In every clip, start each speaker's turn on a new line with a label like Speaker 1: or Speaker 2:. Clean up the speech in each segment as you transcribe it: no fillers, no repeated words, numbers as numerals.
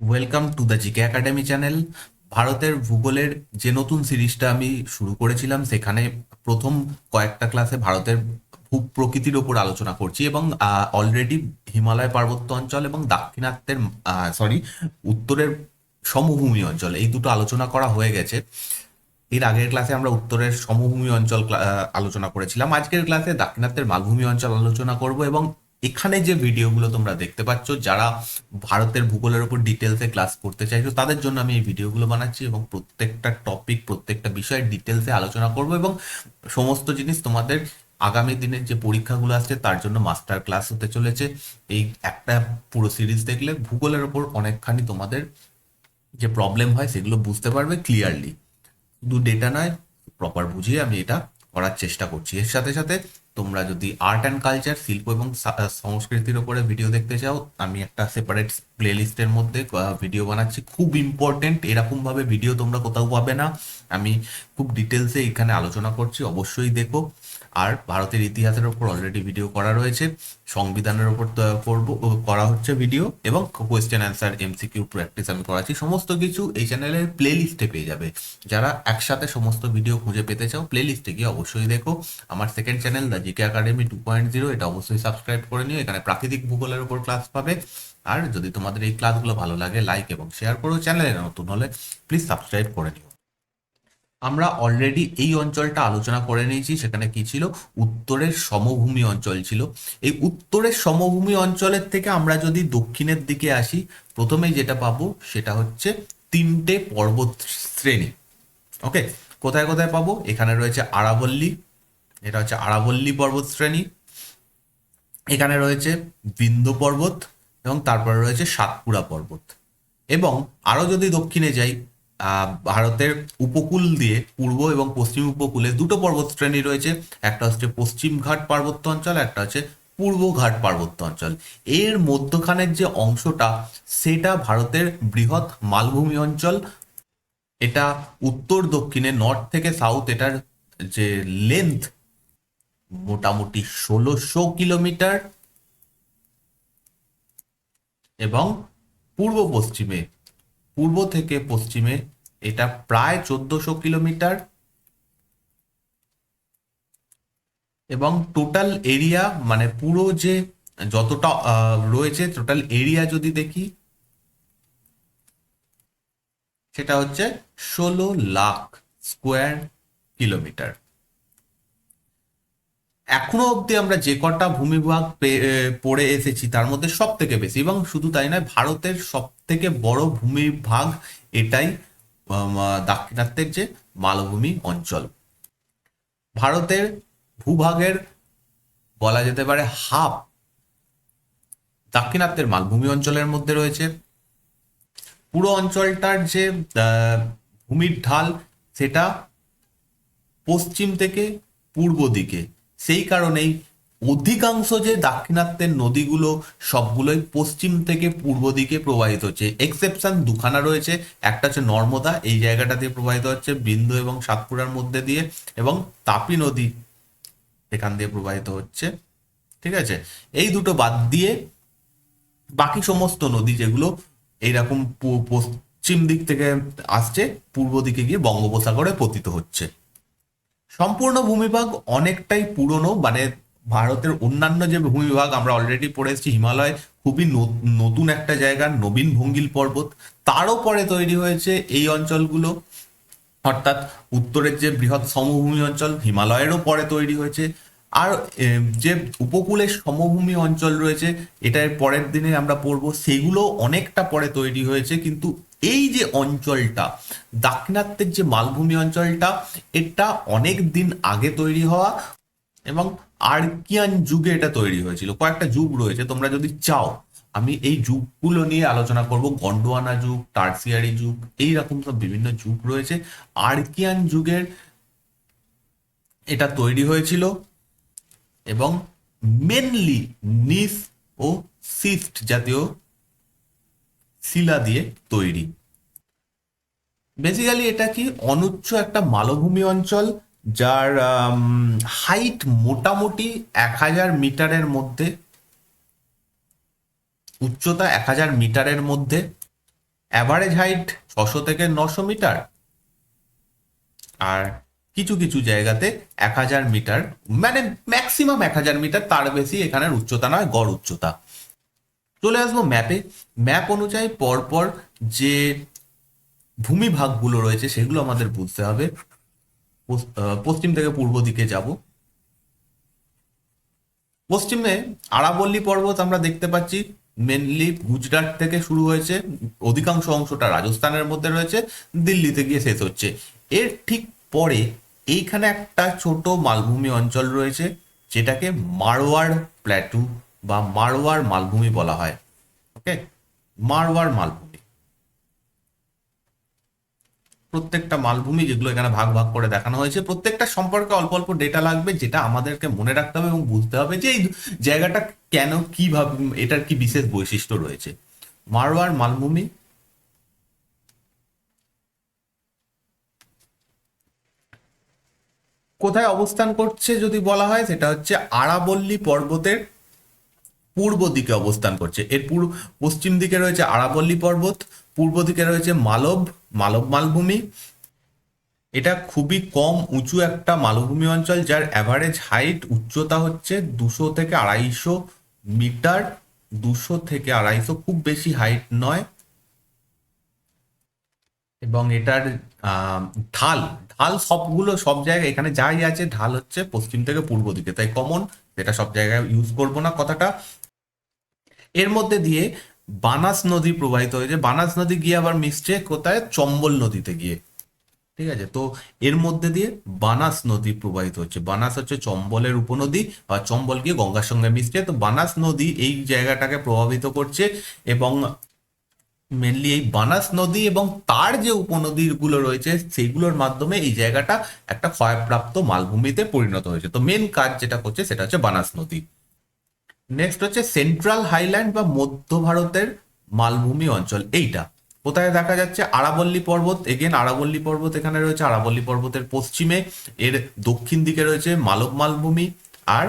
Speaker 1: Welcome to the GK academy channel. ভারতের ভূগোলের যে নতুন সিরিজটা আমি শুরু করেছিলাম, সেখানে প্রথম কয়েকটা ক্লাসে ভারতের ভূপ্রকৃতির ওপর আলোচনা করছি এবং অলরেডি হিমালয় পার্বত্য অঞ্চল এবং দাক্ষিণাত্যের উত্তরের সমভূমি অঞ্চল এই দুটো আলোচনা করা হয়ে গেছে। এর আগের ক্লাসে আমরা উত্তরের সমভূমি অঞ্চল আলোচনা করেছিলাম। আজকের ক্লাসে দাক্ষিণাত্যের মালভূমি অঞ্চল আলোচনা করব এবং এখানে যে ভিডিওগুলো তোমরা দেখতে পাচ্ছ, যারা ভারতের ভূগোলের উপর ডিটেলসে ক্লাস করতে চাইছো তাদের জন্য আমি এই ভিডিওগুলো বানাচ্ছি এবং প্রত্যেকটা টপিক, প্রত্যেকটা বিষয়ে ডিটেলসে আলোচনা করব এবং সমস্ত জিনিস তোমাদের আগামী দিনের যে পরীক্ষাগুলো আসছে তার জন্য মাস্টার ক্লাস হতে চলেছে। এই একটা পুরো সিরিজ দেখলে ভূগোলের ওপর অনেকখানি তোমাদের যে প্রবলেম হয় সেগুলো বুঝতে পারবে ক্লিয়ারলি। শুধু ডেটা নয়, প্রপার বুঝিয়ে আমি এটা করার চেষ্টা করছি। এর সাথে সাথে তোমরা যদি আর্ট অ্যান্ড কালচার, শিল্প এবং সংস্কৃতির ওপরে ভিডিও দেখতে চাও, আমি একটা সেপারেট প্লে লিস্টের মধ্যে ভিডিও বানাচ্ছি। খুব ইম্পর্টেন্ট, এরকমভাবে ভিডিও তোমরা কোথাও পাবে না। আমি খুব ডিটেলসে এখানে আলোচনা করছি, অবশ্যই দেখো। আর ভারতের ইতিহাসের ওপর অলরেডি ভিডিও করা রয়েছে, সংবিধানের ওপর করা হচ্ছে ভিডিও, এবং কোয়েশ্চেন অ্যান্সার, এমসিকিউ প্র্যাকটিস আমি করাচ্ছি। সমস্ত কিছু এই চ্যানেলের প্লে লিস্টে পেয়ে যাবে। যারা একসাথে সমস্ত ভিডিও খুঁজে পেতে চাও, প্লে লিস্টে গিয়ে অবশ্যই দেখো। আমার second channel the GK academy 2.0, এটা অবশ্যই সাবস্ক্রাইব করে নিও। এখানে প্রাকৃতিক ভূগোলের উপর ক্লাস পাবে। আর যদি তোমাদের এই ক্লাসগুলো ভালো লাগে, লাইক এবং শেয়ার করো। চ্যানেলে নতুন হলে প্লিজ সাবস্ক্রাইব করে নিও। আমরা অলরেডি এই অঞ্চলটা আলোচনা করে নিয়েছি। সেখানে কি ছিল? উত্তরের সমভূমি অঞ্চল ছিল। এই উত্তরের সমভূমি অঞ্চলের থেকে আমরা যদি দক্ষিণের দিকে আসি, প্রথমেই যেটা পাবো সেটা হচ্ছে তিনটে পর্বত শ্রেণী। ওকে, কোথায় কোথায় পাবো? এখানে রয়েছে আরাবল্লী, এটা হচ্ছে আরাবল্লী পর্বত শ্রেণী। এখানে রয়েছে বিন্ধ্য পর্বত এবং তারপরে রয়েছে সাতপুরা পর্বত। এবং আরো যদি দক্ষিণে যাই, ভারতের উপকূল দিয়ে পূর্ব এবং পশ্চিম উপকূলে দুটো পর্বত শ্রেণী রয়েছে। একটা হচ্ছে পশ্চিম ঘাট পার্বত্য অঞ্চল, একটা হচ্ছে পূর্ব ঘাট পার্বত্য অঞ্চল। এর মধ্যখানের যে অংশটা, সেটা ভারতের বৃহৎ মালভূমি অঞ্চল। এটা উত্তর দক্ষিণে, নর্থ থেকে সাউথ, এটার যে লেন্থ মোটামুটি 1600 কিলোমিটার। এবং পূর্ব পশ্চিমে, পূর্ব থেকে পশ্চিমে এটা প্রায় 1400 কিলোমিটার। এবং টোটাল এরিয়া, মানে পুরো যে যতটা রয়েছে, টোটাল এরিয়া যদি দেখি, সেটা হচ্ছে 16 লাখ স্কোয়ার কিলোমিটার। এখনো অবধি আমরা যে কটা ভূমিভাগ পড়ে এসেছি তার মধ্যে সব থেকে বেশি, এবং শুধু তাই নয়, ভারতের সব থেকে বড় ভূমিভাগ এটাই, দাক্ষিণাত্যের যে মালভূমি অঞ্চল। ভারতের ভূভাগের বলা যেতে পারে হাফ দাক্ষিণাত্যের মালভূমি অঞ্চলের মধ্যে রয়েছে। পুরো অঞ্চলটার যে ভূমির ঢাল, সেটা পশ্চিম থেকে পূর্ব দিকে। সেই কারণেই অধিকাংশ যে দাক্ষিণাত্যের নদীগুলো, সবগুলোই পশ্চিম থেকে পূর্ব দিকে প্রবাহিত হচ্ছে। এক্সেপশন দুখানা রয়েছে। একটা হচ্ছে নর্মদা, এই জায়গাটা দিয়ে প্রবাহিত হচ্ছে বিন্দু এবং সাতপুরার মধ্যে দিয়ে, এবং তাপি নদী এখান দিয়ে প্রবাহিত হচ্ছে। ঠিক আছে, এই দুটো বাদ দিয়ে বাকি সমস্ত নদী যেগুলো এইরকম পশ্চিম দিক থেকে আসছে, পূর্ব দিকে গিয়ে বঙ্গোপসাগরে পতিত হচ্ছে। সম্পূর্ণ ভূমিভাগ অনেকটাই পুরনো, মানে ভারতের অন্যান্য যে ভূমিভাগ আমরা অলরেডি পড়ে এসেছি, হিমালয় খুবই নতুন একটা জায়গা, নবীন ভঙ্গিল পর্বত, তারও পরে তৈরি হয়েছে এই অঞ্চলগুলো। অর্থাৎ উত্তরের যে বৃহৎ সমভূমি অঞ্চল, হিমালয়েরও পরে তৈরি হয়েছে। আর যে উপকূলের সমভূমি অঞ্চল রয়েছে, এটার পরের দিনে আমরা পড়বো, সেগুলো অনেকটা পরে তৈরি হয়েছে। কিন্তু এই যে অঞ্চলটা, দাক্ষিণাত্যের যে মালভূমি অঞ্চলটা, এটা অনেক দিন আগে তৈরি হওয়া, এবং আর্কিয়ান যুগে এটা তৈরি হয়েছিল। কয়েকটা যুগ রয়েছে, তোমরা যদি চাও আমি এই যুগগুলো নিয়ে আলোচনা করব। গন্ডোয়ানা যুগ, টার্সিয়ারি যুগ, এইরকম সব বিভিন্ন যুগ রয়েছে। আর্কিয়ান যুগের এটা তৈরি হয়েছিল, এবং মেনলি নিস ও সিস্ট জাতীয় শিলা দিয়ে তৈরি। বেসিক্যালি এটা কি, অনুচ্চ একটা মালভূমি অঞ্চল, যার হাইট মোটামুটি 1000 মিটারের মধ্যে, উচ্চতা 1000 মিটারের মধ্যে। অ্যাভারেজ হাইট 600 থেকে 900 মিটার, আর কিছু কিছু জায়গাতে 1000 মিটার, মানে ম্যাক্সিমাম 1000 মিটার, তার বেশি এখানের উচ্চতা নয়, গড় উচ্চতা। চলে আসবো ম্যাপে। ম্যাপ অনুযায়ী পরপর যে ভূমিভাগগুলো রয়েছে সেগুলো আমাদের বুঝতে হবে। পশ্চিম থেকে পূর্ব দিকে যাব। পশ্চিমে আরাবল্লী পর্বত আমরা দেখতে পাচ্ছি, মেনলি গুজরাট থেকে শুরু হয়েছে, অধিকাংশ অংশটা রাজস্থানের মধ্যে রয়েছে, দিল্লিতে গিয়ে শেষ হচ্ছে। এর ঠিক পরে এইখানে একটা ছোট মালভূমি অঞ্চল রয়েছে, যেটাকে মারওয়াড় প্ল্যাটু বা মারওয়াড় মালভূমি বলা হয়। ওকে, মারওয়াড় মালভূমি। প্রত্যেকটা মালভূমি যেগুলো এখানে ভাগ ভাগ করে দেখানো হয়েছে, প্রত্যেকটা সম্পর্কে অল্প অল্প ডেটা লাগবে, যেটা আমাদেরকে মনে রাখতে হবে এবং বুঝতে হবে যে এই জায়গাটা কেন, কিভাবে, এটার কি বিশেষ বৈশিষ্ট্য রয়েছে। মারওয়ার মালভূমি কোথায় অবস্থান করছে যদি বলা হয়, সেটা হচ্ছে আরাবল্লী পর্বতের পূর্ব দিকে অবস্থান করছে। এর পশ্চিম দিকে রয়েছে আরাবল্লী পর্বত, পূর্ব দিকে রয়েছে মালব মালব মালভূমি। এটা খুবই কম উঁচু একটা মালভূমি অঞ্চল, যার অ্যাভারেজ হাইট, উচ্চতা হচ্ছে 200 থেকে 250 মিটার। 200 থেকে 250, খুব বেশি হাইট নয়। এবং এটার আহ, ঢাল ঢাল সবগুলো, সব জায়গায় এখানে যাই আছে ঢাল হচ্ছে পশ্চিম থেকে পূর্ব দিকে, তাই কমন, যেটা সব জায়গায় ইউজ করবো না কথাটা। এর মধ্যে দিয়ে বানাস নদী প্রবাহিত হয়েছে। বানাস নদী গিয়ে আবার মিশছে কোথায়, চম্বল নদীতে গিয়ে। ঠিক আছে, তো এর মধ্যে দিয়ে বানাস নদী প্রবাহিত হচ্ছে। বানাস হচ্ছে চম্বলের উপনদী, বা চম্বল গিয়ে গঙ্গার সঙ্গে মিশছে, তো বানাস নদী এই জায়গাটাকে প্রভাবিত করছে। এবং মেনলি এই বানাস নদী এবং তার যে উপনদীগুলো রয়েছে সেইগুলোর মাধ্যমে এই জায়গাটা একটা ক্ষয়প্রাপ্ত মালভূমিতে পরিণত হয়েছে। তো মেন কাজ যেটা করছে সেটা হচ্ছে বানাস নদী। নেক্সট হচ্ছে সেন্ট্রাল হাইল্যান্ড বা মধ্য ভারতের মালভূমি অঞ্চল। এইটা কোথায় দেখা যাচ্ছে, আরাবল্লী পর্বত। এগেন আরাবল্লী পর্বত এখানে রয়েছে, আরাবল্লী পর্বতের পশ্চিমে, এর দক্ষিণ দিকে রয়েছে মালব মালভূমি, আর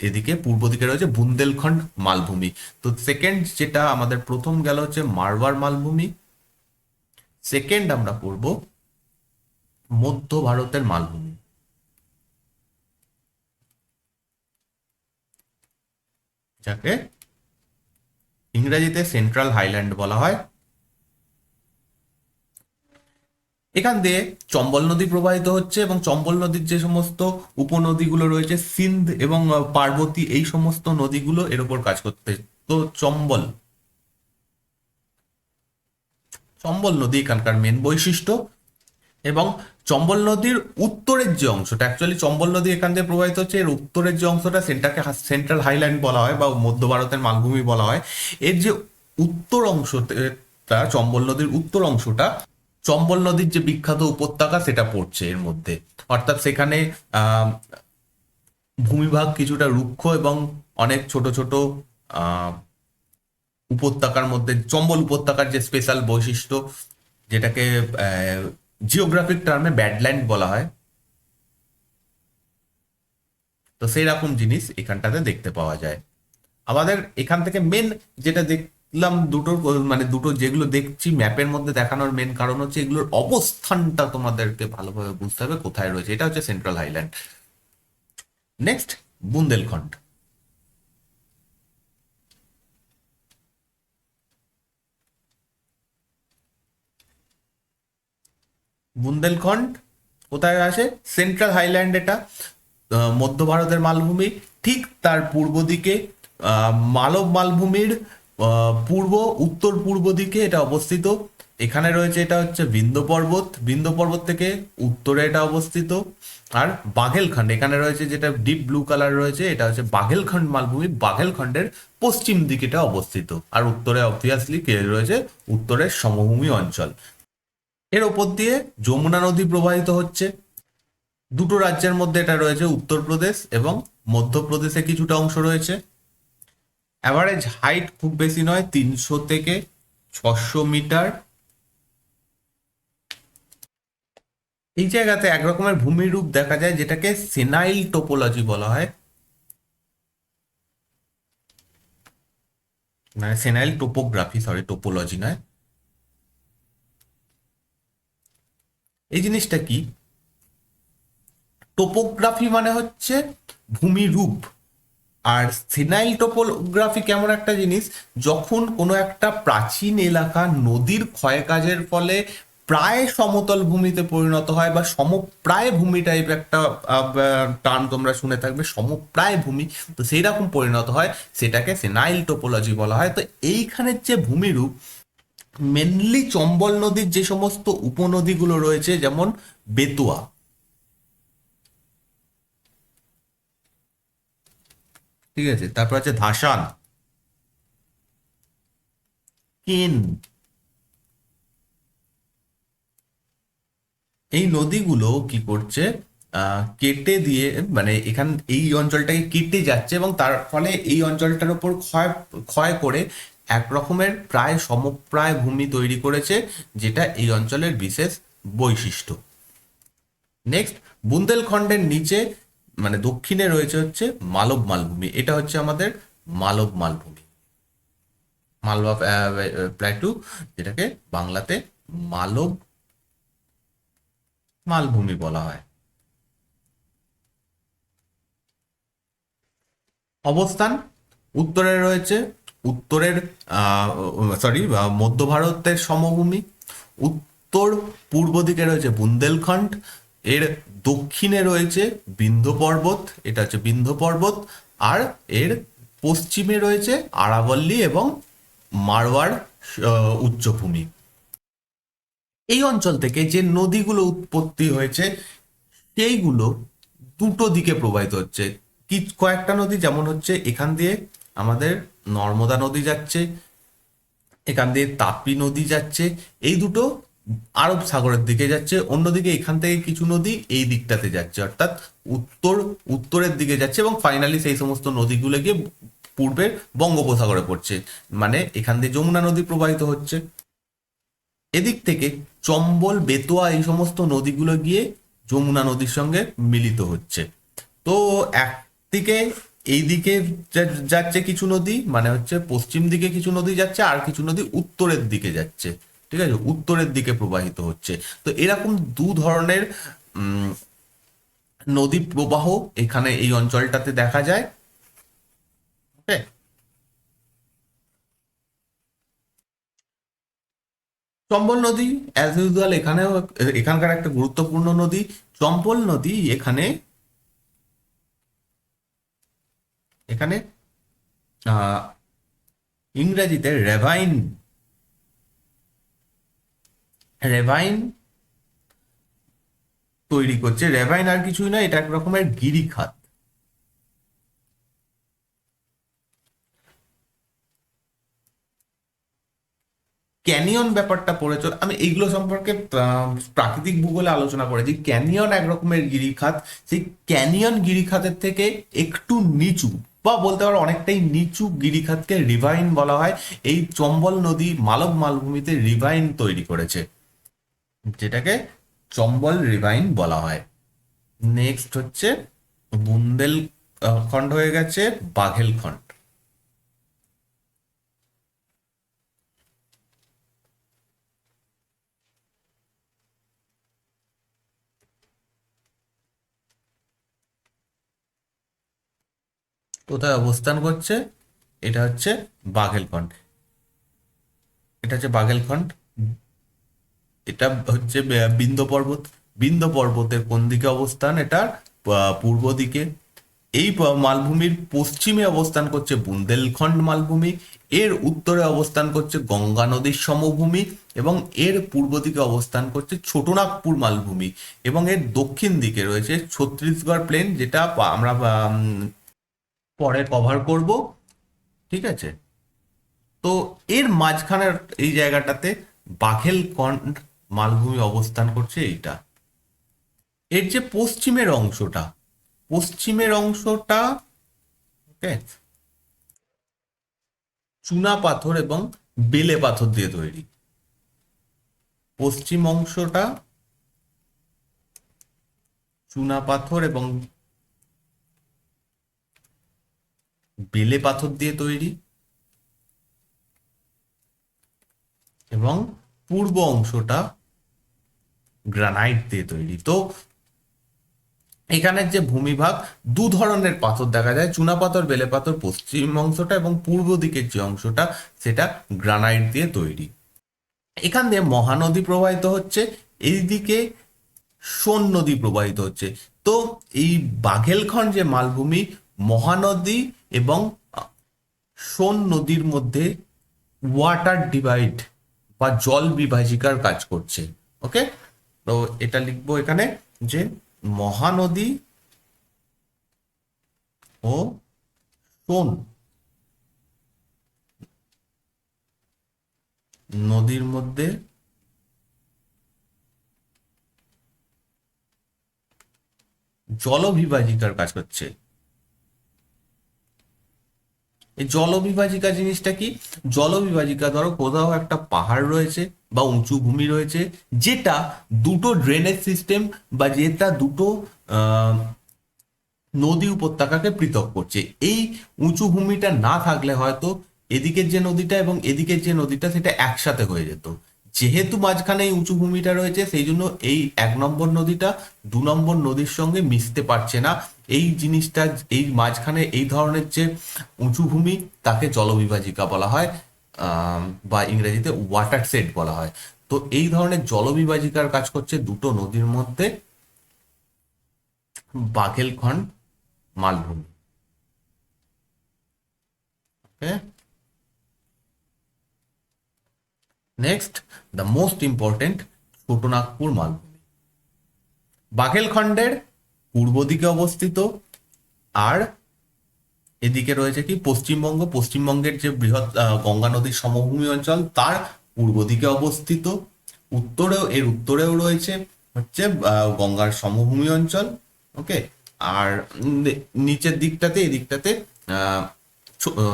Speaker 1: এদিকে পূর্ব দিকে রয়েছে বুন্দেলখণ্ড মালভূমি। তো সেকেন্ড যেটা আমাদের প্রথম গেল হচ্ছে মারওয়ার মালভূমি, সেকেন্ড আমরা পড়ব মধ্য ভারতের মালভূমি, যাকে ইংরেজিতে সেন্ট্রাল হাইল্যান্ড বলা হয়। এখান দিয়ে চম্বল নদী প্রবাহিত হচ্ছে, এবং চম্বল নদীর যে সমস্ত উপনদীগুলো রয়েছে, সিন্ধ এবং পার্বতী, এই সমস্ত নদীগুলো এর উপর কাজ করতে। তো চম্বল চম্বল নদী এখানকার মেন বৈশিষ্ট্য। এবং চম্বল নদীর উত্তরের যে অংশটা, অ্যাকচুয়ালি চম্বল নদী এখান দিয়ে প্রবাহিত হচ্ছে, এর উত্তরের যে অংশটা সেটাকে সেন্ট্রাল হাইল্যান্ড বলা হয় বা মধ্য ভারতের মালভূমি বলা হয়। এর যে উত্তর অংশটা, চম্বল নদীর উত্তর অংশটা, চম্বল নদীর যে বিখ্যাত উপত্যকা সেটা পড়ছে এর মধ্যে। অর্থাৎ সেখানে আহ ভূমিভাগ কিছুটা রুক্ষ, এবং অনেক ছোট ছোট আহ উপত্যকার মধ্যে চম্বল উপত্যকার যে স্পেশাল বৈশিষ্ট্য, যেটাকে জিওগ্রাফিক টার্মে ব্যাডল্যান্ড বলা হয়, তো সেই রকম জিনিস এখানটাতে দেখতে পাওয়া যায়। আমাদের এখান থেকে মেন যেটা দেখলাম, মানে দুটো যেগুলো দেখছি ম্যাপের মধ্যে দেখানোর মেন কারণ হচ্ছে এগুলোর অবস্থানটা তোমাদেরকে ভালোভাবে বুঝতে হবে কোথায় রয়েছে। এটা হচ্ছে central highland. Next, Bundelkhand. Bundelkhand কোথায় আসে, সেন্ট্রাল হাইল্যান্ড এটা, মধ্য ভারতের মালভূমি। ঠিক তার পূর্ব দিকে মালব মালভূমির পূর্ব উত্তর পূর্ব দিকে এটা অবস্থিত। এখানে রয়েছে, এটা হচ্ছে বিন্ধ্য পর্বত, বিন্ধ্য পর্বত থেকে উত্তরে এটা অবস্থিত। আর বাঘেলখণ্ড এখানে রয়েছে, যেটা ডিপ ব্লু কালার রয়েছে, এটা হচ্ছে বাঘেলখণ্ড মালভূমি, বাঘেলখণ্ডের পশ্চিম দিকে এটা অবস্থিত। আর উত্তরে অবভিয়াসলি কে রয়েছে, উত্তরের সমভূমি অঞ্চল। এর ওপর দিয়ে যমুনা নদী প্রবাহিত হচ্ছে। দুটো রাজ্যের মধ্যে এটা রয়েছে, উত্তরপ্রদেশ এবং মধ্যপ্রদেশে কিছুটা অংশ রয়েছে। অ্যাভারেজ হাইট খুব বেশি নয়, 300 থেকে 600 মিটার। এই জায়গাতে এক রকমের ভূমিরূপ দেখা যায়, যেটাকে সেনাইল টোপোলজি বলা হয়, মানে সেনাইল টোপোগ্রাফি, সরি টোপোলজি নয়। এই জিনিসটা কি? টোপোগ্রাফি মানে হচ্ছে ভূমিরূপ। আর সিনাইল টোপোগ্রাফি কেমন একটা জিনিস, যখন কোনো একটা প্রাচীন এলাকা নদীর ক্ষয়কাজের ফলে প্রায় সমতল ভূমিতে পরিণত হয়, বা সমপ্রায় ভূমি টাইপ একটা টার্ম তোমরা শুনে থাকবে, সমপ্রায় ভূমি, তো সেই রকম পরিণত হয়, সেটাকে সিনাইল টোপোলজি বলা হয়। তো এইখানের যে ভূমিরূপ, মেনলি চম্বল নদীর যে সমস্ত উপনদীগুলো রয়েছে, যেমন বেতুয়া, ঠিক আছে, তারপর আছে ধাসান, কেন, এই নদীগুলো কি করছে, কেটে দিয়ে, মানে এখান এই অঞ্চলটাকে কেটে যাচ্ছে, এবং তার ফলে এই অঞ্চলটার উপর ক্ষয় ক্ষয় করে এক রকমের প্রায় সমপ্রায় ভূমি তৈরি করেছে, যেটা এই অঞ্চলের বিশেষ বৈশিষ্ট্য। নেক্সট, বুন্দেলখণ্ডের নিচে মানে দক্ষিণে রয়েছে হচ্ছে মালব মালভূমি। এটা হচ্ছে আমাদের মালব মালভূমি, মালবা প্ল্যাটু, যেটাকে বাংলাতে মালব মালভূমি বলা হয়। অবস্থান, উত্তরে রয়েছে উত্তরের সরি মধ্য ভারতের সমভূমি, উত্তর পূর্ব দিকে রয়েছে বুন্দেলখণ্ড, এর দক্ষিণে রয়েছে বিন্ধ্য পর্বত, এটা হচ্ছে বিন্ধ্য পর্বত, আর এর পশ্চিমে রয়েছে আরাবল্লী এবং মারওয়াড় উচ্চভূমি। এই অঞ্চল থেকে যে নদীগুলো উৎপত্তি হয়েছে, সেইগুলো দুটো দিকে প্রবাহিত হচ্ছে। কি কয়েকটা নদী, যেমন হচ্ছে এখান দিয়ে আমাদের নর্মদা নদী যাচ্ছে, এখান দিয়ে তাপি নদী যাচ্ছে, এই দুটো আরব সাগরের দিকে যাচ্ছে, অন্যদিকে এখান থেকে কিছু নদী এই দিকটাতে যাচ্ছে, অর্থাৎ উত্তরের দিকে যাচ্ছে, এবং ফাইনালি সেই সমস্ত নদীগুলো গিয়ে পূর্বের বঙ্গোপসাগরে পড়ছে, মানে এখান দিয়ে যমুনা নদী প্রবাহিত হচ্ছে। এদিক থেকে চম্বল, বেতোয়া, এই সমস্ত নদীগুলো গিয়ে যমুনা নদীর সঙ্গে মিলিত হচ্ছে। তো একদিকে এই দিকে যাচ্ছে কিছু নদী, মানে হচ্ছে পশ্চিম দিকে কিছু নদী যাচ্ছে, আর কিছু নদী উত্তরের দিকে যাচ্ছে, ঠিক আছে, উত্তরের দিকে প্রবাহিত হচ্ছে। তো এরকম দু ধরনের উম, নদী প্রবাহ এখানে এই অঞ্চলটাতে দেখা যায়। ওকে, চম্বল নদী অ্যাজ ইউজুয়াল এখানেও এখানকার একটা গুরুত্বপূর্ণ নদী। চম্বল নদী এখানে এখানে আহ, ইংরেজিতে রেভাইন রেভাইন তৈরি করছে। রেভাইন আর কিছুই না, এটা এক রকমের গিরিখাত। ক্যানিয়ন ব্যাপারটা পড়েছ, আমি এইগুলো সম্পর্কে প্রাকৃতিক ভূগোলে আলোচনা করেছি। ক্যানিয়ন এক রকমের গিরিখাত, সেই ক্যানিয়ন গিরিখাতের থেকে একটু নিচু, বা বলতে পারো অনেকটাই নিচু গিরিখাতকে রিভাইন বলা হয়। এই চম্বল নদী মালব মালভূমিতে রিভাইন তৈরি করেছে, যেটাকে চম্বল রিভাইন বলা হয়। নেক্সট হচ্ছে বুন্দেল খণ্ড হয়ে গেছে বাঘেলখণ্ড। কোথায় অবস্থান করছে? এটা হচ্ছে বাঘেলখণ্ড, এটা হচ্ছে বাঘেলখণ্ড। এটা হচ্ছে বিন্ধ্য পর্বত। বিন্ধ্য পর্বতের কোন দিকে অবস্থান? এটা পূর্ব দিকে। এই মালভূমির পশ্চিমে অবস্থান করছে বুন্দেলখণ্ড মালভূমি, এর উত্তরে অবস্থান করছে গঙ্গা নদীর সমভূমি, এবং এর পূর্ব দিকে অবস্থান করছে ছোটনাগপুর মালভূমি, এবং এর দক্ষিণ দিকে রয়েছে ছত্তিশগড় প্লেন, যেটা আমরা পরে কভার করব, ঠিক আছে। তো এর মাঝখানের এই জায়গাটাতে বাঘেলখন্ড মালভূমি অবস্থান করছে এইটা। এর যে পশ্চিমের অংশটা ওকে, চুনা পাথর এবং বেলে পাথর দিয়ে তৈরি। পশ্চিম অংশটা চুনা পাথর এবং বেলে পাথর দিয়ে তৈরি, এবং পূর্ব অংশটা গ্রানাইট দিয়ে তৈরি। তো এখানের যে ভূমিভাগ, দু ধরনের পাথর দেখা যায়, চুনাপাথর বেলে পাথর পশ্চিম অংশটা এবং পূর্ব দিকের যে অংশটা সেটা গ্রানাইট দিয়ে তৈরি। এখান দিয়ে মহানদী প্রবাহিত হচ্ছে, এইদিকে সোন নদী প্রবাহিত হচ্ছে। তো এই বাঘেলখন্ড যে মালভূমি, মহানদী এবং সোন নদীর মধ্যে ওয়াটার ডিভাইড বা জল বিভাজিকার কাজ করছে। ওকে, তো এটা লিখবো এখানে যে মহানদী ও সোন নদীর মধ্যে জলবিভাজিকার কাজ করছে। এই জলবিভাজিকা জিনিসটা কি? জলবিভাজিকা, ধরো কোথাও একটা পাহাড় রয়েছে বা উঁচু ভূমি রয়েছে, যেটা দুটো ড্রেনেজ সিস্টেম বা যেটা দুটো আহ, নদী উপত্যকাকে পৃথক করছে। এই উঁচু ভূমিটা না থাকলে হয়তো এদিকের যে নদীটা এবং এদিকের যে নদীটা সেটা একসাথে হয়ে যেত। যেহেতু মাঝখানে এই উঁচু ভূমিটা রয়েছে, সেই জন্য এই 1 নম্বর নদীটা 2 নম্বর নদীর সঙ্গে মিশতে পারছে না। এই জিনিসটা, এই মাঝখানে এই ধরনের যে উঁচু ভূমি, তাকে জলবিভাজিকা বলা হয়, বা ইংরেজিতে ওয়াটার সেট বলা হয়। তো এই ধরনের জলবিভাজিকার কাজ করছে দুটো নদীর মধ্যে বাঘেলখন্ড মালভূমি। Okay, next, the most important, Chotanagpur মালভূমি। বাঘেলখন্ডের পূর্ব দিকে অবস্থিত, আর এদিকে রয়েছে কি পশ্চিমবঙ্গ। পশ্চিমবঙ্গের যে বৃহৎ গঙ্গা নদীর সমভূমি অঞ্চল, তার পূর্ব দিকে অবস্থিত। উত্তরেও রয়েছে হচ্ছে গঙ্গার সমভূমি অঞ্চল। ওকে, আর নিচের দিকটাতে, এদিকটাতে আহ,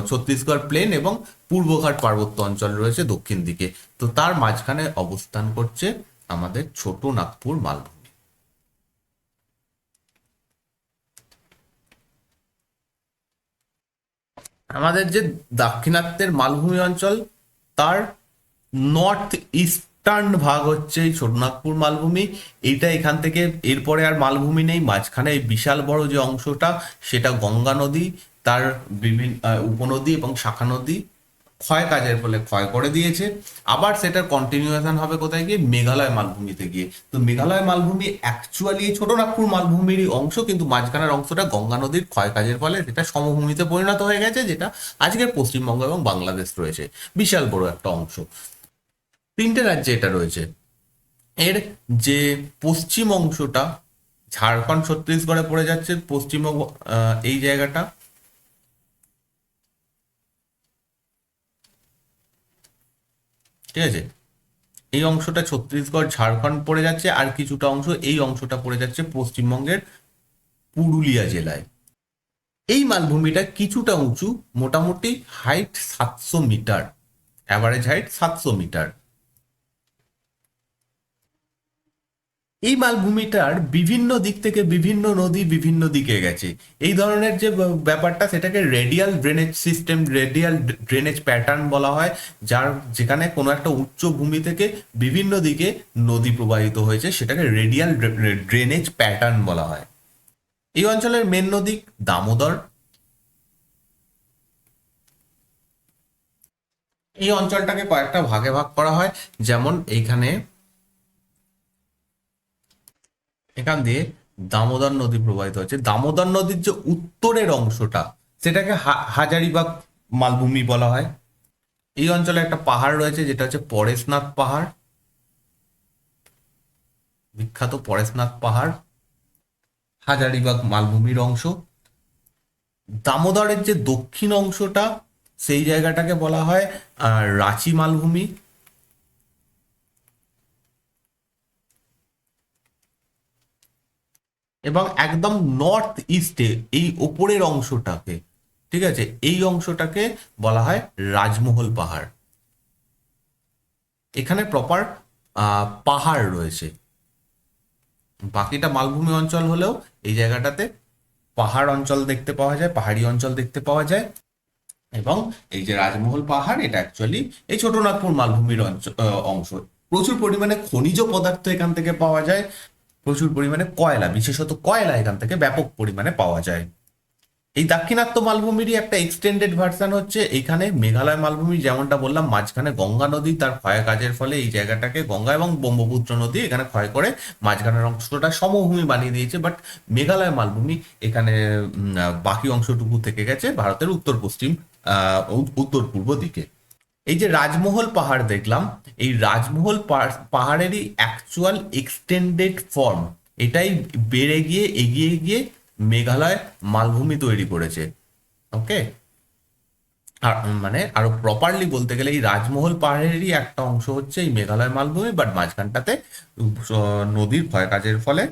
Speaker 1: ছত্তিশগড় প্লেন এবং পূর্বঘাট পার্বত্য অঞ্চল রয়েছে দক্ষিণ দিকে। তো তার মাঝখানে অবস্থান করছে আমাদের ছোট নাগপুর মালভূমি। আমাদের যে দাক্ষিণাত্যের মালভূমি অঞ্চল, তার নর্থ ইস্টার্ন ভাগ হচ্ছে এই ছোটনাগপুর মালভূমি। এইটা এখান থেকে এরপরে আর মালভূমি নেই। মাঝখানে এই বিশাল বড় যে অংশটা, সেটা গঙ্গা নদী, তার বিভিন্ন উপনদী এবং শাখা নদী ক্ষয় কাজের ফলে ক্ষয় করে দিয়েছে। আবার সেটার কন্টিনিউয়েশন হবে কোথায় গিয়ে? মেঘালয় মালভূমিতে গিয়ে। তো মেঘালয় মালভূমি অ্যাকচুয়ালি ছোটনাগপুর মালভূমিরই অংশ, কিন্তু মাঝখানের অংশটা গঙ্গা নদীর ক্ষয় কাজের ফলে সেটা সমভূমিতে পরিণত হয়ে গেছে, যেটা আজকের পশ্চিমবঙ্গ এবং বাংলাদেশ রয়েছে, বিশাল বড় একটা অংশ। 3টে রাজ্যে এটা রয়েছে। এর যে পশ্চিম অংশটা ঝাড়খণ্ড ছত্তিশগড়ে পড়ে যাচ্ছে, পশ্চিমবঙ্গ এই জায়গাটা, ঠিক আছে, এই অংশটা ছত্তিশগড় ঝাড়খণ্ড পড়ে যাচ্ছে, আর কিছুটা অংশ, এই অংশটা পড়ে যাচ্ছে পশ্চিমবঙ্গের পুরুলিয়া জেলায়। এই মালভূমিটা কিছুটা উঁচু, মোটামুটি height 700 metre, average height 700 metre. এই মালভূমিটার বিভিন্ন দিক থেকে বিভিন্ন নদী বিভিন্ন দিকে গেছে। এই ধরনের যে ব্যাপারটা, সেটাকে radial drainage system, radial drainage pattern বলা হয়, যেখানে কোনো একটা উচ্চ ভূমি থেকে বিভিন্ন দিকে নদী প্রবাহিত হয়েছে, সেটাকে রেডিয়াল ড্রেনেজ প্যাটার্ন বলা হয়। এই অঞ্চলের মেন নদী দামোদর। এই অঞ্চলটাকে কয়েকটা ভাগে ভাগ করা হয়, যেমন এইখানে, এখান দিয়ে দামোদর নদী প্রবাহিত হচ্ছে। দামোদর নদীর যে উত্তরের অংশটা, সেটাকে হাজারিবাগ মালভূমি বলা হয়। এই অঞ্চলে একটা পাহাড় রয়েছে, যেটা হচ্ছে পরেশনাথ পাহাড়, বিখ্যাত পরেশনাথ পাহাড়, হাজারিবাগ মালভূমির অংশ। দামোদরের যে দক্ষিণ অংশটা, সেই জায়গাটাকে বলা হয় রাঁচি মালভূমি। এবং একদম নর্থ ইস্টে এই ওপরের অংশটাকে, ঠিক আছে, এই অংশটাকে বলা হয় রাজমহল পাহাড়। এখানে প্রপার পাহাড় রয়েছে। বাকিটা মালভূমি অঞ্চল হলেও এই জায়গাটাতে পাহাড় অঞ্চল দেখতে পাওয়া যায়, পাহাড়ি অঞ্চল দেখতে পাওয়া যায়। এবং এই যে রাজমহল পাহাড়, এটা অ্যাকচুয়ালি এই ছোটনাগপুর মালভূমির অংশ। প্রচুর পরিমাণে খনিজ পদার্থ এখান থেকে পাওয়া যায়, প্রচুর পরিমাণে কয়লা, বিশেষত কয়লা এখান থেকে ব্যাপক পরিমাণে পাওয়া যায়। এই দাক্ষিণাত্য মালভূমিরই একটা এক্সটেন্ডেড ভার্সন হচ্ছে এখানে মেঘালয় মালভূমি, যেমনটা বললাম মাঝখানে গঙ্গা নদী তার ক্ষয় কাজের ফলে এই জায়গাটাকে গঙ্গা এবং ব্রহ্মপুত্র নদী এখানে ক্ষয় করে মাঝখানের অংশটা সমভূমি বানিয়ে দিয়েছে। বাট মেঘালয় মালভূমি এখানে বাকি অংশটুকু থেকে গেছে ভারতের উত্তর পশ্চিম উত্তর পূর্ব দিকে। এই যে রাজমহল পাহাড় দেখলাম, এই রাজমহল পাহাড়েরই অ্যাকচুয়াল এক্সটেন্ডেড ফর্ম, এটাই বেড়ে গিয়ে এগিয়ে গিয়ে মেঘালয় মালভূমি তৈরি করেছে। ওকে, আর মানে আরো প্রপারলি বলতে গেলে এই রাজমহল পাহাড়েরই একটা অংশ হচ্ছে এই মেঘালয় মালভূমি, বাট মাঝখানটাতে নদীর ক্ষয়কাজের ফলে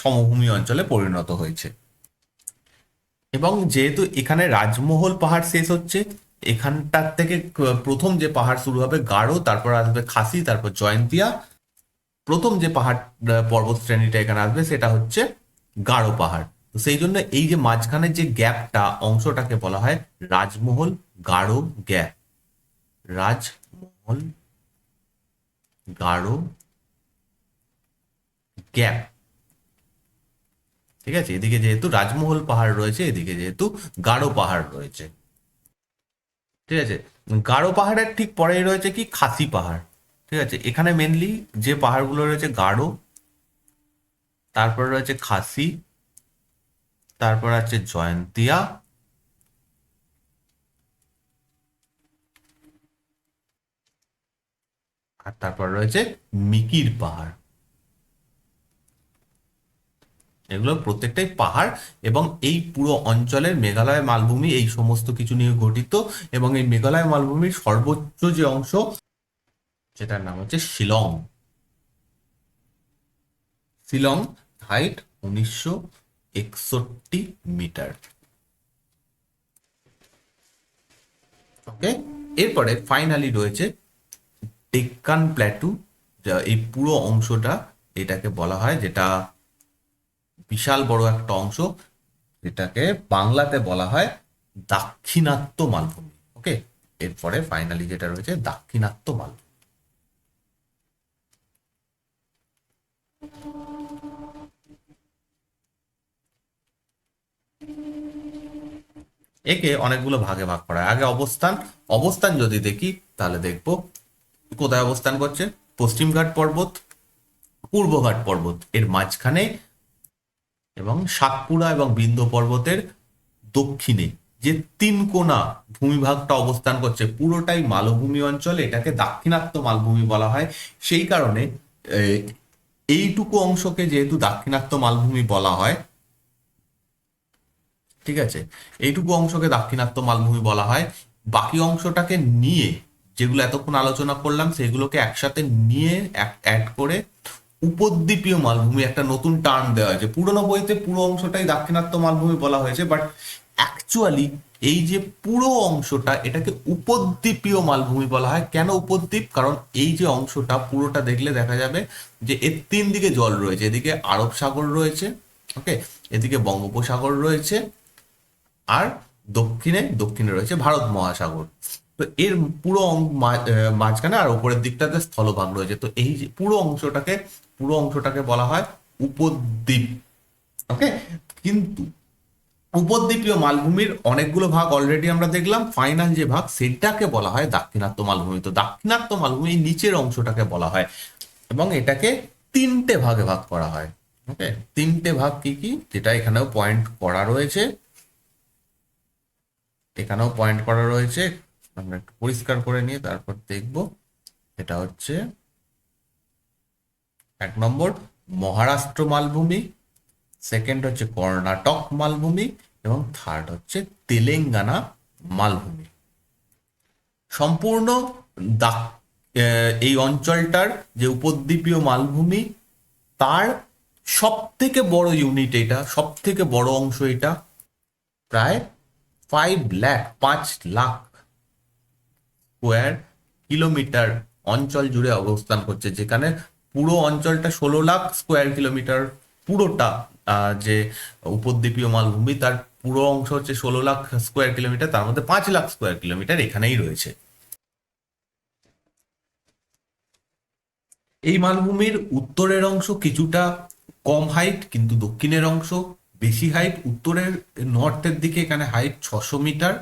Speaker 1: সমভূমি অঞ্চলে পরিণত হয়েছে। এবং যেহেতু এখানে রাজমহল পাহাড় শেষ হচ্ছে, এখানটার থেকে প্রথম যে পাহাড় শুরু হবে গারো, তারপর আসবে খাসি, তারপর জয়ন্তিয়া। প্রথম যে পাহাড় পর্বত শ্রেণীটা এখানে আসবে সেটা হচ্ছে গারো পাহাড়। তো সেই জন্য এই যে মাঝখানের যে গ্যাপটা অংশটাকে বলা হয় রাজমহল গারো গ্যাপ। রাজমহল গারো গ্যাপ, ঠিক আছে। এদিকে যেহেতু রাজমহল পাহাড় রয়েছে, এদিকে যেহেতু গারো পাহাড় রয়েছে, ঠিক আছে। গারো পাহাড়ের ঠিক পরেই রয়েছে কি খাসি পাহাড়, ঠিক আছে। এখানে মেনলি যে পাহাড়গুলো রয়েছে গারো, তারপর রয়েছে খাসি, তারপর আছে জয়ন্তিয়া, আর তারপর রয়েছে মিকির পাহাড়। এগুলো প্রত্যেকটাই পাহাড় এবং এই পুরো অঞ্চলের মেঘালয় মালভূমি এই সমস্ত কিছু নিয়ে গঠিত। এবং এই মেঘালয় মালভূমির সর্বোচ্চ যে অংশ যেটার নাম হচ্ছে Shillong. Shillong height 1961 metre. Okay, এরপরে ফাইনালি রয়েছে ডেক্কান প্ল্যাটু, যা এই পুরো অংশটা এটাকে বলা হয়, যেটা বিশাল বড় একটা অংশ, যেটাকে বাংলাতে বলা হয় দাক্ষিণাত্য মালভূমি। ওকে, এরপরে ফাইনালি যেটা রয়েছে দাক্ষিণাত্য মালভূমি। একে অনেকগুলো ভাগে ভাগ করা হয়। আগে অবস্থান, অবস্থান যদি দেখি তাহলে দেখব কোথায় অবস্থান করছে, পশ্চিমঘাট পর্বত, পূর্বঘাট পর্বত এর মাঝখানে, এবং সাতপুরা এবং বিন্ধ্য পর্বতের দক্ষিণে যে তিন কোণা ভূমিভাগটা অবস্থান করছে পুরোটাই মালভূমি অঞ্চল, এটাকে দাক্ষিণাত্য মালভূমি বলা হয়। সেই কারণে এইটুকু অংশকে যেহেতু দাক্ষিণাত্য মালভূমি বলা হয়, ঠিক আছে, এইটুকু অংশকে দাক্ষিণাত্য মালভূমি বলা হয়। বাকি অংশটাকে নিয়ে যেগুলো এতক্ষণ আলোচনা করলাম সেগুলোকে একসাথে নিয়ে অ্যাড করে উপদ্বীপীয় মালভূমি একটা নতুন টার্ম দেওয়া হয়েছে। পুরোনো বইতে পুরো অংশটাই দাক্ষিণাত্য মালভূমি বলা হয়েছে, বাট অ্যাকচুয়ালি এই যে পুরো অংশটা এটাকে উপদ্বীপীয় মালভূমি বলা হয়। কেন উপদ্বীপ? কারণ এই যে অংশটা পুরোটা দেখলে দেখা যাবে যে এর তিন দিকে জল রয়েছে। এদিকে আরব সাগর রয়েছে, ওকে, এদিকে বঙ্গোপসাগর রয়েছে, আর দক্ষিণে দক্ষিণে রয়েছে ভারত মহাসাগর। তো এর পুরো মাঝখানে আর উপরের দিকটাতে স্থলভাগ রয়েছে। তো এই যে পুরো অংশটাকে বলা হয় উপদ্বীপ। ওকে, কিন্তু উপদ্বীপীয় মালভূমির অনেকগুলো ভাগ অলরেডি আমরা দেখলাম। ফাইনাল যে ভাগ সেটাকে বলা হয় দাক্ষিণাত্য মালভূমি। তো দাক্ষিণাত্য মালভূমি নিচের অংশটাকে বলা হয় এবং এটাকে তিনটে ভাগে ভাগ করা হয়। ওকে, তিনটে ভাগ কি কি, যেটা এখানেও পয়েন্ট করা রয়েছে, এখানেও পয়েন্ট করা রয়েছে, আমরা একটু পরিষ্কার করে নিয়ে তারপর দেখব। এটা হচ্ছে 1 নম্বর মহারাষ্ট্র মালভূমি, সেকেন্ড হচ্ছে কর্ণাটক মালভূমি, এবং থার্ড হচ্ছে তেলেঙ্গানা মালভূমি। সম্পূর্ণ এই অঞ্চলটার যে উপদ্বীপীয় মালভূমি তার সব থেকে বড় ইউনিট, এটা সব থেকে বড় অংশ, এটা প্রায় 5 লাখ স্কোয়ার কিলোমিটার অঞ্চল জুড়ে অবস্থান করছে, যেখানে পুরো অঞ্চলটা 16 লাখ স্কোয়ার কিলোমিটার। পুরোটা যে উপদ্বীপীয় মালভূমি তার পুরো অংশ হচ্ছে 16 লাখ স্কোয়ার কিলোমিটার, তার মধ্যে 5 লাখ স্কোয়ার কিলোমিটার এখানেই রয়েছে। এই মালভূমির উত্তরের অংশ কিছুটা কম হাইট, কিন্তু দক্ষিণের অংশ বেশি হাইট। উত্তরের নর্থের দিকে এখানে হাইট 600 মিটার,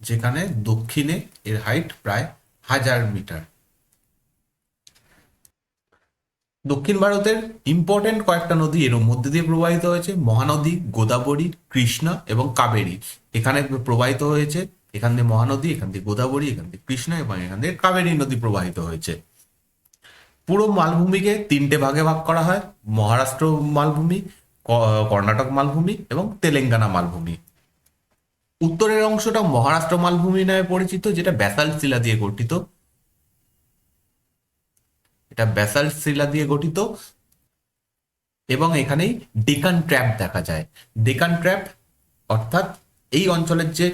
Speaker 1: যেখানে দক্ষিণে এর হাইট প্রায় 1000 মিটার। দক্ষিণ ভারতের ইম্পর্টেন্ট কয়েকটা নদী এর মধ্যে দিয়ে প্রবাহিত হয়েছে: মহানদী, গোদাবরী, কৃষ্ণা এবং কাবেরী এখানে প্রবাহিত হয়েছে। এখান দিয়ে মহানদী, এখান দিয়ে গোদাবরী, এখান দিয়ে কৃষ্ণা এবং এখান দিয়ে কাবেরী নদী প্রবাহিত হয়েছে। পুরো মালভূমিকে তিনটে ভাগে ভাগ করা হয়: মহারাষ্ট্র মালভূমি, কর্ণাটক মালভূমি এবং তেলেঙ্গানা মালভূমি। উত্তরের অংশটা মহারাষ্ট্র মালভূমি নামে পরিচিত, যেটা ব্যাসাল্ট শিলা দিয়ে গঠিত। এটা ব্যাসাল্ট শিলা দিয়ে গঠিত এবং এখানেই ডেকান ট্র্যাপ দেখা যায়। ডেকান ট্র্যাপ অর্থাৎ এই অঞ্চলের যে,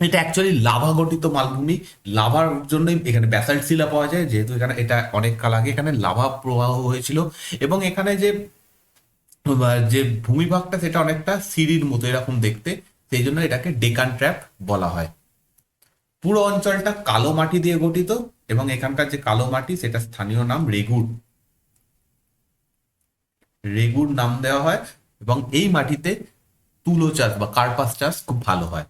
Speaker 1: এটা অ্যাকচুয়ালি লাভা গঠিত মালভূমি। লাভার জন্যই এখানে ব্যাসাল্ট শিলা পাওয়া যায়, যেহেতু এখানে এটা অনেক কাল আগে এখানে লাভা প্রবাহ হয়েছিল। এবং এখানে যে ভূমিভাগটা সেটা অনেকটা সিঁড়ির মতো এরকম দেখতে, সেই জন্য এটাকে ডেকান ট্র্যাপ বলা হয়। পুরো অঞ্চলটা কালো মাটি দিয়ে গঠিত এবং এখানকার যে কালো মাটি সেটা স্থানীয় নাম রেগুড়। রেগুড় নাম দেওয়া হয় এবং এই মাটিতে তুলো চাষ বা কার্পাস চাষ খুব ভালো হয়।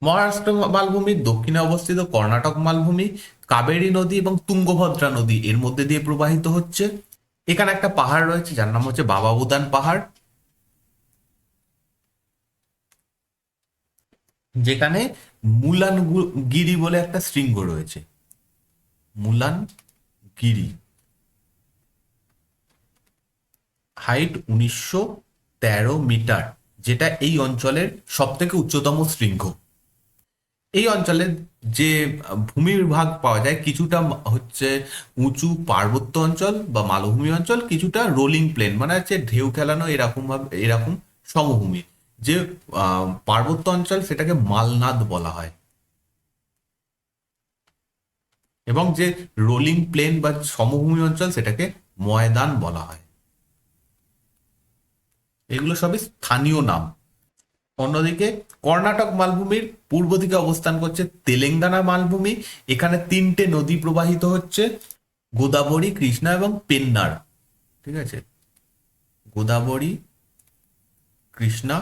Speaker 1: মহারাষ্ট্র মালভূমির দক্ষিণে অবস্থিত কর্ণাটক মালভূমি কাবেরী নদী এবং তুঙ্গভদ্রা নদী এর মধ্যে দিয়ে প্রবাহিত হচ্ছে। এখানে একটা পাহাড় রয়েছে যার নাম হচ্ছে বাবা বুদান পাহাড়, যেখানে মুলান গিরি বলে একটা শৃঙ্গ রয়েছে। মুলান গিরি, হাইট 1913 মিটার, যেটা এই অঞ্চলের সব থেকে উচ্চতম শৃঙ্গ। এই অঞ্চলে যে ভূমিভাগ পাওয়া যায়, কিছুটা হচ্ছে উঁচু পার্বত্য অঞ্চল বা মালভূমি অঞ্চল, কিছুটা রোলিং প্লেন মানে হচ্ছে ঢেউ খেলানো এরকম ভাবে এরকম সমভূমি। যে পার্বত্য অঞ্চল সেটাকে মালনাদ বলা হয় এবং যে রোলিং প্লেন বা সমভূমি অঞ্চল সেটাকে ময়দান বলা হয়। এগুলো সবই স্থানীয় নাম। অন্যদিকে কর্ণাটক মালভূমির পূর্ব দিকে অবস্থান করছে তেলেঙ্গানা মালভূমি। এখানে তিনটে নদী প্রবাহিত হচ্ছে: গোদাবরী, কৃষ্ণা এবং পেন্নার। ঠিক আছে, গোদাবরী, কৃষ্ণা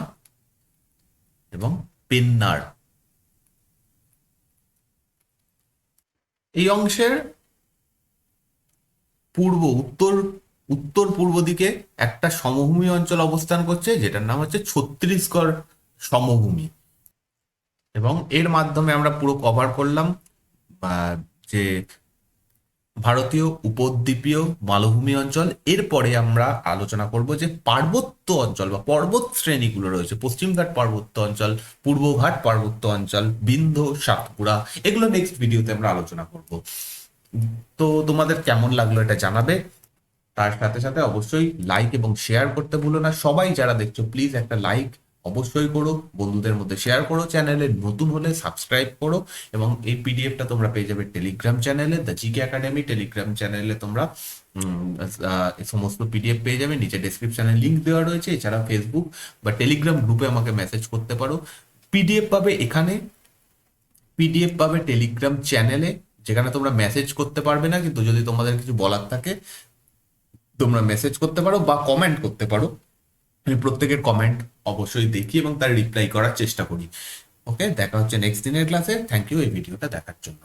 Speaker 1: এবং পেন্নার। এই অংশের উত্তর উত্তর পূর্ব দিকে একটা সমভূমি অঞ্চল অবস্থান করছে, যেটার নাম হচ্ছে ছত্তিশগড় সমভূমি। এবং এর মাধ্যমে আমরা পুরো কভার করলাম যে ভারতীয় উপদ্বীপীয় মালভূমি অঞ্চল। এরপরে আমরা আলোচনা করব যে পার্বত্য অঞ্চল বা পর্বত শ্রেণীগুলো রয়েছে: পশ্চিমঘাট পার্বত্য অঞ্চল, পূর্বঘাট পার্বত্য অঞ্চল, বিন্ধ্য, সাতপুরা। এগুলো নেক্সট ভিডিওতে আমরা আলোচনা করব। তো তোমাদের কেমন লাগলো এটা জানাবে। তার সাথে সাথে অবশ্যই লাইক এবং শেয়ার করতে ভুলো না। সবাই যারা দেখছো প্লিজ একটা লাইক অবশ্যই করো, বন্ধুদের মধ্যে শেয়ার করো, চ্যানেলে নতুন হলে সাবস্ক্রাইব করো। এবং এই পিডিএফটা তোমরা পেয়ে যাবে টেলিগ্রাম চ্যানেলে, দ্য জিকে একাডেমি টেলিগ্রাম চ্যানেলে। তোমরা সমস্ত পিডিএফ পেয়ে যাবে, নিচে ডেসক্রিপশনে লিঙ্ক দেওয়া রয়েছে। এছাড়া ফেসবুক বা টেলিগ্রাম গ্রুপে আমাকে মেসেজ করতে পারো। পিডিএফ পাবে এখানে, পিডিএফ পাবে টেলিগ্রাম চ্যানেলে, যেখানে তোমরা মেসেজ করতে পারবে না, কিন্তু যদি তোমাদের কিছু বলার থাকে তোমরা মেসেজ করতে পারো বা কমেন্ট করতে পারো। আমি প্রত্যেকের কমেন্ট অবশ্যই দেখি এবং তার রিপ্লাই করার চেষ্টা করি। ওকে, দেখা হচ্ছে নেক্সট দিনের ক্লাসে। থ্যাংক ইউ এই ভিডিওটা দেখার জন্য।